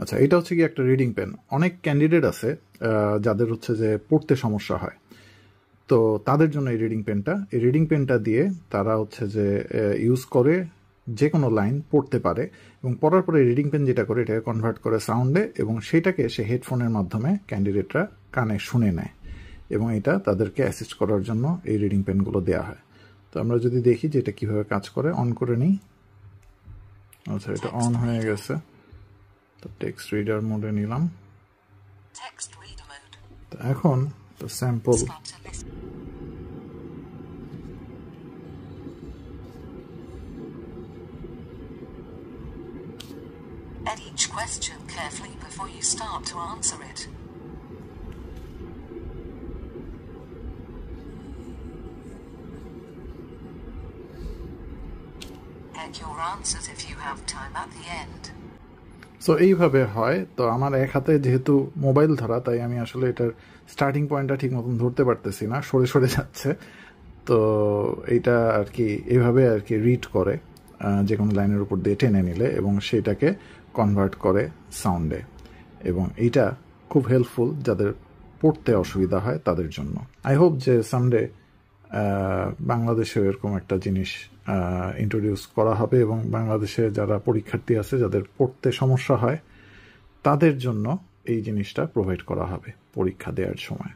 আচ্ছা, এটা হচ্ছে কি একটা রিডিং পেন। অনেক ক্যান্ডিডেট আছে যাদের হচ্ছে যে পড়তে সমস্যা হয়, তো তাদের জন্য এই রিডিং পেনটা দিয়ে তারা হচ্ছে যে ইউজ করে যে কোনো লাইন পড়তে পারে, এবং পড়ার পরে রিডিং পেন যেটা করে এটাকে কনভার্ট করে সাউন্ডে, এবং সেটাকে সে হেডফোনের মাধ্যমে ক্যান্ডিডেটরা কানে শুনে নেয়, এবং এটা তাদেরকে অ্যাসিস্ট করার জন্য এই রিডিং পেনগুলো দেওয়া হয়। তো আমরা যদি দেখি যে এটা কীভাবে কাজ করে, অন করে নিই। আচ্ছা, এটা অন হয়ে গেছে। তো টেক্সট রিডার মোডে নিলাম। তো এখন তো sample At each question carefully before you start to answer it. Add your answers if you have time at the end. So এইভাবে হয়। তো আমার এক হাতে যেহেতু মোবাইল ধরা, তাই আমি আসলে এটার স্টার্টিং পয়েন্টটা ঠিক মতন ধরতে পারতেছি না, সরে সরে যাচ্ছে। তো এইটা আর কি এইভাবে আর কি রিড করে যে কোনো লাইনের উপর দিয়ে টেনে নিলে, এবং সেটাকে কনভার্ট করে সাউন্ডে, এবং এইটা খুব হেল্পফুল যাদের পড়তে অসুবিধা হয় তাদের জন্য। আই হোপ যে সামডে বাংলাদেশেও এরকম একটা জিনিস ইন্ট্রোডিউস করা হবে, এবং বাংলাদেশে যারা পরীক্ষার্থী আছে যাদের পড়তে সমস্যা হয় তাদের জন্য এই জিনিসটা প্রোভাইড করা হবে পরীক্ষা দেওয়ার সময়।